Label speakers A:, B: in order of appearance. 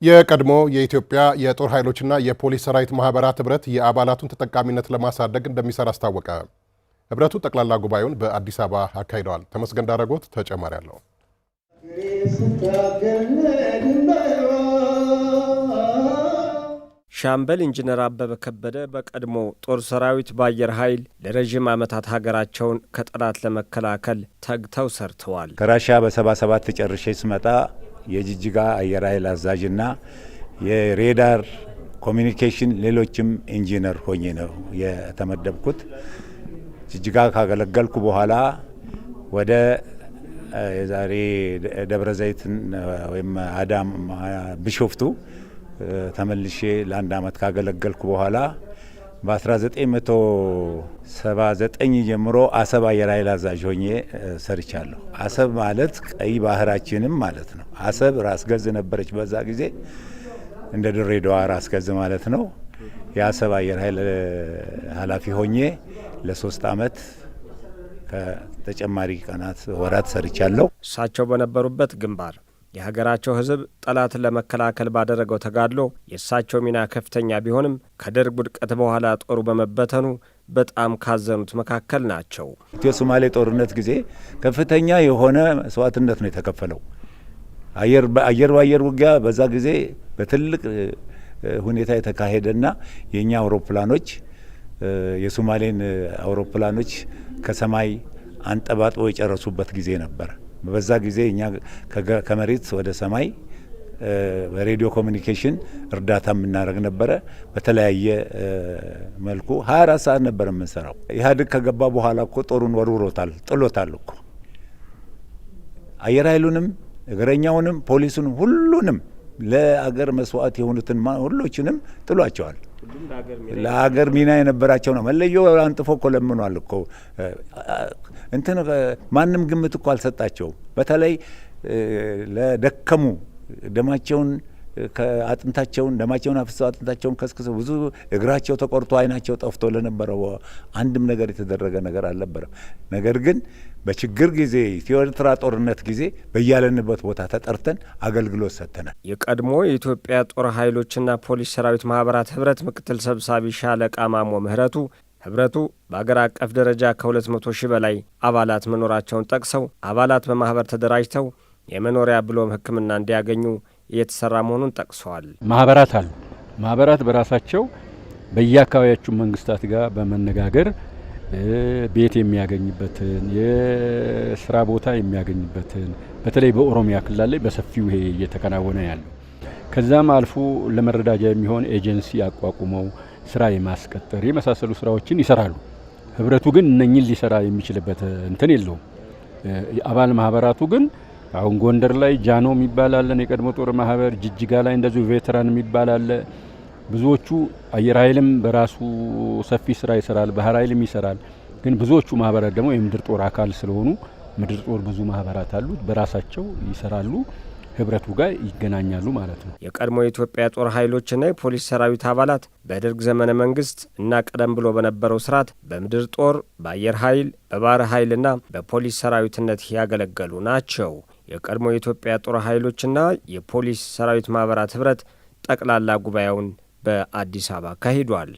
A: የቀድሞ የኢትዮጵያ የጦር ኃይሎችና የፖሊስ ሰራዊት ማህበራት ህብረት የአባላቱን ተጠቃሚነት ለማሳደግ እንደሚሰራ አስታወቀ። ህብረቱ ጠቅላላ ጉባኤውን በአዲስ አበባ አካሂደዋል። ተመስገን ዳረጎት ተጨማሪ አለው።
B: ሻምበል ኢንጂነር አበበ ከበደ በቀድሞ ጦር ሰራዊት በአየር ኃይል ለረጅም ዓመታት ሀገራቸውን ከጠላት ለመከላከል ተግተው ሰርተዋል።
C: ከራሻ በ77 ጨርሼ ስመጣ የጅጅጋ አየር ኃይል አዛዥና የሬዳር ኮሚኒኬሽን ሌሎችም ኢንጂነር ሆኜ ነው የተመደብኩት። ጅጅጋ ካገለገልኩ በኋላ ወደ የዛሬ ደብረ ዘይት ወይም አዳም ቢሾፍቱ ተመልሼ ለአንድ አመት ካገለገልኩ በኋላ በ1979 ጀምሮ አሰብ አየር ኃይል አዛዥ ሆኜ ሰርቻለሁ። አሰብ ማለት ቀይ ባህራችንም ማለት ነው። አሰብ ራስ ገዝ ነበረች በዛ ጊዜ፣ እንደ ድሬዳዋ ራስ ገዝ ማለት ነው። የአሰብ አየር ኃይል ኃላፊ ሆኜ ለ3 አመት ከተጨማሪ ቀናት ወራት ሰርቻለሁ።
B: እሳቸው በነበሩበት ግንባር የሀገራቸው ሕዝብ ጠላትን ለመከላከል ባደረገው ተጋድሎ የእሳቸው ሚና ከፍተኛ ቢሆንም ከደርግ ውድቀት በኋላ ጦሩ በመበተኑ በጣም ካዘኑት መካከል ናቸው።
C: ኢትዮ ሶማሌ ጦርነት ጊዜ ከፍተኛ የሆነ መስዋዕትነት ነው የተከፈለው። አየር በአየር ውጊያ በዛ ጊዜ በትልቅ ሁኔታ የተካሄደና የኛ አውሮፕላኖች የሶማሌን አውሮፕላኖች ከሰማይ አንጠባጥበው የጨረሱበት ጊዜ ነበር። በዛ ጊዜ እኛ ከመሬት ወደ ሰማይ በሬዲዮ ኮሚኒኬሽን እርዳታ የምናደርግ ነበረ። በተለያየ መልኩ 24 ሰዓት ነበር የምንሰራው። ኢህአዴግ ከገባ በኋላ እኮ ጦሩን ወርውሮታል፣ ጥሎታል እኮ። አየር ኃይሉንም እግረኛውንም ፖሊሱንም ሁሉንም ለአገር መስዋዕት የሆኑትን ሁሎችንም ጥሏቸዋል። ለሀገር ሚና የነበራቸው ነው። መለዮ አንጥፎ እኮ ለምኗል እኮ እንትን ማንም ግምት እኮ አልሰጣቸው። በተለይ ለደከሙ ደማቸውን ከአጥንታቸውን ደማቸውን አፍሰው አጥንታቸውን ከስክሰው ብዙ እግራቸው ተቆርጦ አይናቸው ጠፍቶ ለነበረው አንድም ነገር የተደረገ ነገር አልነበረም። ነገር ግን በችግር ጊዜ ኢትዮ ኤርትራ ጦርነት ጊዜ በያለንበት ቦታ ተጠርተን አገልግሎት ሰጥተናል።
B: የቀድሞ የኢትዮጵያ ጦር ኃይሎችና ፖሊስ ሰራዊት ማህበራት ህብረት ምክትል ሰብሳቢ ሻለቃ ማሞ ምህረቱ ህብረቱ በአገር አቀፍ ደረጃ ከ200 ሺህ በላይ አባላት መኖራቸውን ጠቅሰው አባላት በማህበር ተደራጅተው የመኖሪያ ብሎም ሕክምና እንዲያገኙ እየተሰራ መሆኑን ጠቅሰዋል።
D: ማህበራት አሉ። ማህበራት በራሳቸው በየአካባቢያቸው መንግስታት ጋር በመነጋገር ቤት የሚያገኝበትን የስራ ቦታ የሚያገኝበትን በተለይ በኦሮሚያ ክልል ላይ በሰፊው ይሄ እየተከናወነ ያለው። ከዛም አልፎ ለመረዳጃ የሚሆን ኤጀንሲ አቋቁመው ስራ የማስቀጠር የመሳሰሉ ስራዎችን ይሰራሉ። ህብረቱ ግን እነኚህን ሊሰራ የሚችልበት እንትን የለውም። አባል ማህበራቱ ግን አሁን ጎንደር ላይ ጃኖ የሚባል አለ፣ የቀድሞ ጦር ማህበር። ጅጅጋ ላይ እንደዚሁ ቬተራን የሚባል አለ። ብዙዎቹ አየር ኃይልም በራሱ ሰፊ ስራ ይሰራል፣ ባህር ኃይልም ይሰራል። ግን ብዙዎቹ ማህበራት ደግሞ የምድር ጦር አካል ስለሆኑ ምድር ጦር ብዙ ማህበራት አሉት፣ በራሳቸው ይሰራሉ፣ ህብረቱ ጋር ይገናኛሉ ማለት ነው።
B: የቀድሞ የኢትዮጵያ ጦር ኃይሎችና የፖሊስ ሰራዊት አባላት በደርግ ዘመነ መንግስት እና ቀደም ብሎ በነበረው ስርዓት በምድር ጦር፣ በአየር ኃይል፣ በባህር ኃይልና በፖሊስ ሰራዊትነት ያገለገሉ ናቸው። የቀድሞ የኢትዮጵያ ጦር ኃይሎችና የፖሊስ ሰራዊት ማህበራት ህብረት ጠቅላላ ጉባኤውን በአዲስ አበባ አካሂዷል።